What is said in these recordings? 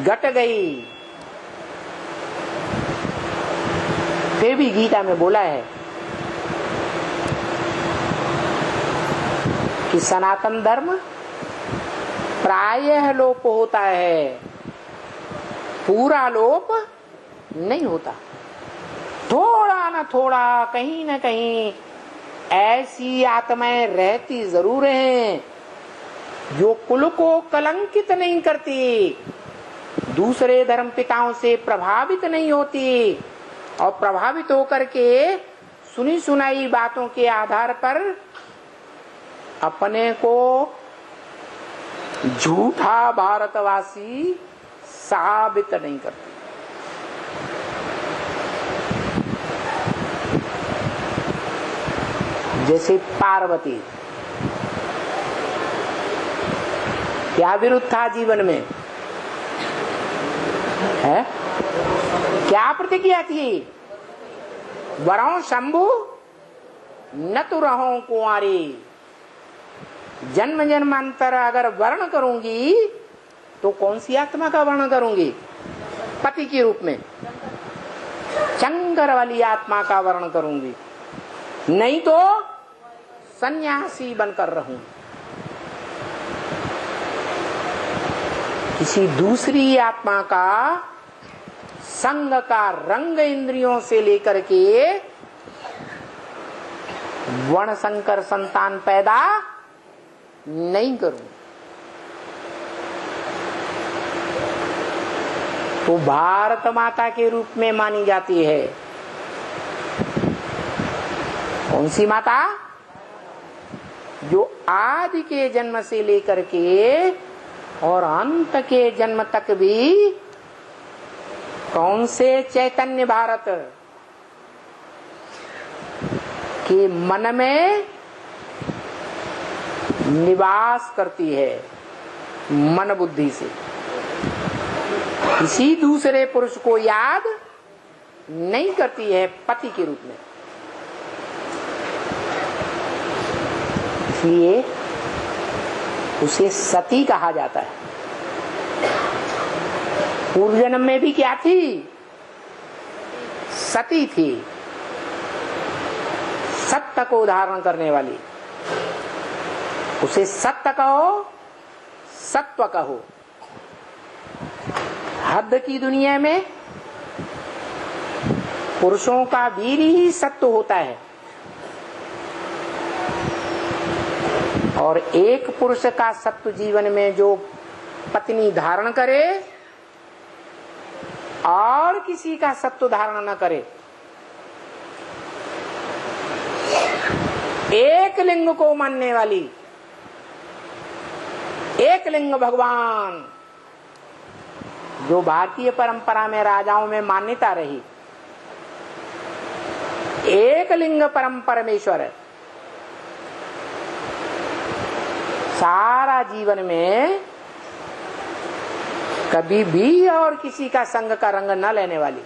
घट गई। फिर भी गीता में बोला है कि सनातन धर्म प्रायः लोप होता है, पूरा लोप नहीं होता। थोड़ा न थोड़ा, कहीं न कहीं ऐसी आत्माएं रहती जरूर हैं जो कुल को कलंकित नहीं करती, दूसरे धर्म पिताओं से प्रभावित नहीं होती, और प्रभावित होकर के सुनी सुनाई बातों के आधार पर अपने को झूठा भारतवासी साबित नहीं करती। जैसे पार्वती, क्या विरुद्ध था जीवन में है? क्या प्रतिज्ञा थी? वरों शंभु न तो रहो कुंवारी। जन्म जन्मांतर अगर वर्ण करूंगी तो कौन सी आत्मा का वर्ण करूंगी? पति के रूप में चंगर वाली आत्मा का वर्ण करूंगी, नहीं तो सन्यासी बनकर रहूं। किसी दूसरी आत्मा का संग का रंग इंद्रियों से लेकर के वर्ण संकर संतान पैदा नहीं करूं। तो भारत माता के रूप में मानी जाती है। कौन सी माता? जो आदि के जन्म से लेकर के और अंत के जन्म तक भी कौन से चैतन्य भारत के मन में निवास करती है, मन बुद्धि से। किसी दूसरे पुरुष को याद नहीं करती है पति के रूप में। इसलिए उसे सती कहा जाता है। पूर्व जन्म में भी क्या थी? सती थी, सत्य को धारण करने वाली। उसे सत्य कहो, सत्व कहो। हद की दुनिया में पुरुषों का वीर ही सत्य होता है, और एक पुरुष का सत्य जीवन में जो पत्नी धारण करे और किसी का सत्य धारण न करे, एक लिंग को मानने वाली, एक लिंग भगवान, जो भारतीय परंपरा में राजाओं में मान्यता रही, एक लिंग परम परमेश्वर, सारा जीवन में कभी भी और किसी का संग का रंग न लेने वाली,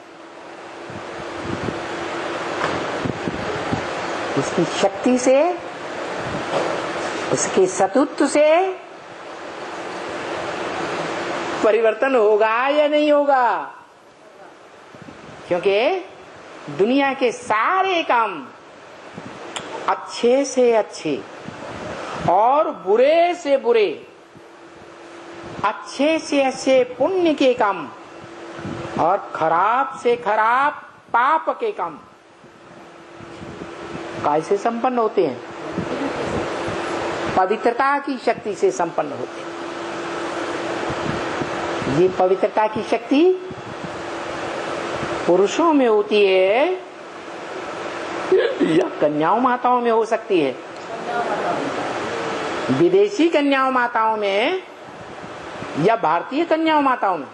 उसकी शक्ति से, उसके सतुत्व से परिवर्तन होगा या नहीं होगा? क्योंकि दुनिया के सारे काम अच्छे से अच्छे और बुरे से बुरे, अच्छे से अच्छे पुण्य के काम और खराब से खराब पाप के काम कैसे संपन्न होते हैं? पवित्रता की शक्ति से संपन्न होते हैं। ये पवित्रता की शक्ति पुरुषों में होती है या कन्याओं माताओं में हो सकती है? विदेशी कन्याओं माताओं में या भारतीय कन्याओं माताओं में?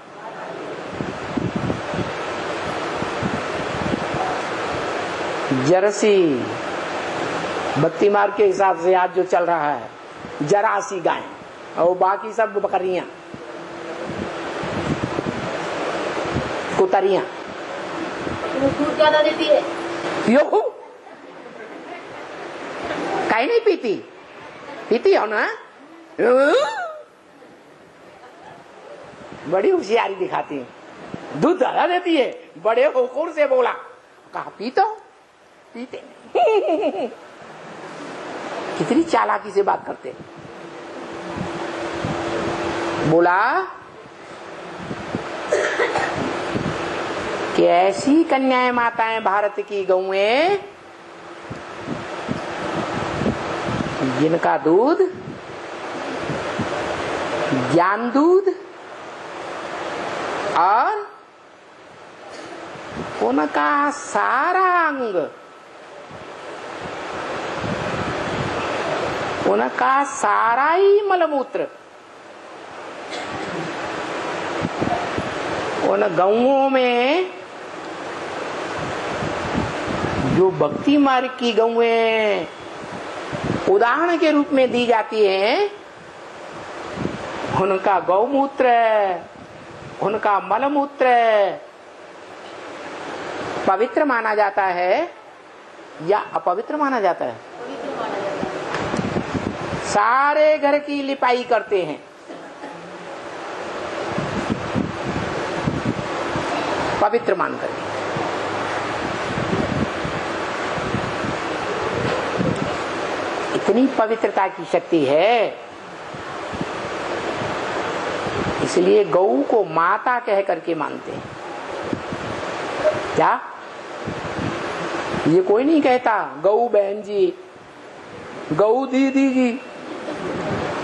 जर्सी बत्ती मार्ग के हिसाब से आज जो चल रहा है, जरासी गाय और बाकी सब बकरियां, कुतरियां। दूध ज्यादा देती है? पियो काहे नहीं पीती? पीती हो ना? बड़ी होशियारी दिखाती है, दूध ज्यादा देती है। बड़े होकर से बोला, कहा पीते हो? पीते नहीं। कितनी चालाकी से बात करते। बोला कि ऐसी कन्याएं माताएं भारत की गौएं जिनका दूध ज्ञान दूध और उनका सारा अंग, उनका सारा ही मलमूत्र उन गौओं में, जो भक्ति मार्ग की गौएं उदाहरण के रूप में दी जाती हैं, उनका गौमूत्र, उनका मलमूत्र पवित्र माना जाता है या अपवित्र माना जाता है? पवित्र माना जाता है। सारे घर की लिपाई करते हैं, पवित्र मानकर। इतनी पवित्रता की शक्ति है, इसलिए गौ को माता कह करके मानते हैं। क्या ये कोई नहीं कहता गौ बहन जी, गौ दीदी जी,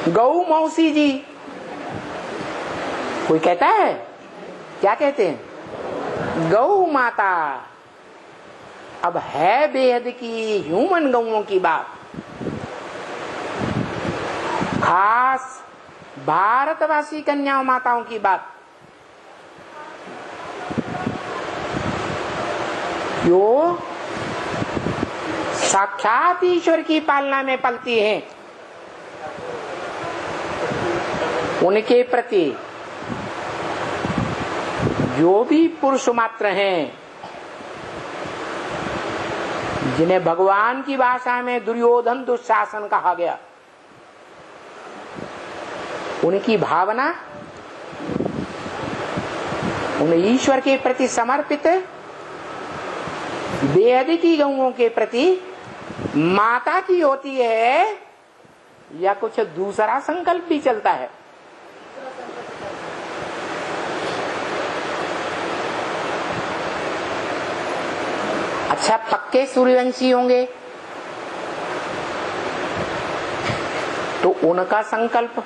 गौ मौसी जी? कोई कहता है? क्या कहते हैं? गौ माता। अब है बेहद की ह्यूमन गौओं की बात, खास भारतवासी कन्या माताओं की बात, जो साक्षात ईश्वर की पालना में पलती हैं। उनके प्रति जो भी पुरुष मात्र हैं, जिन्हें भगवान की भाषा में दुर्योधन दुशासन कहा गया, उनकी भावना उन ईश्वर के प्रति समर्पित बेहद की गौओं के प्रति माता की होती है, या कुछ दूसरा संकल्प भी चलता है? अच्छा, पक्के सूर्यवंशी होंगे तो उनका संकल्प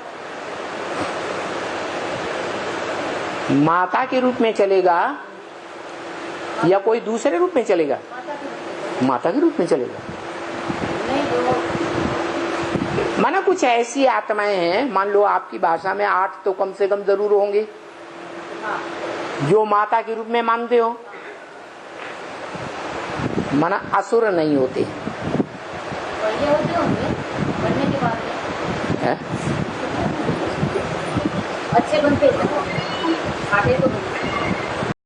माता के रूप में चलेगा या कोई दूसरे रूप में चलेगा? माता के रूप में चलेगा। माना कुछ ऐसी आत्माएं हैं, मान लो आपकी भाषा में 8 तो कम से कम जरूर होंगे जो माता के रूप में मानते हो, माना असुर नहीं होते अच्छे बनते हैं।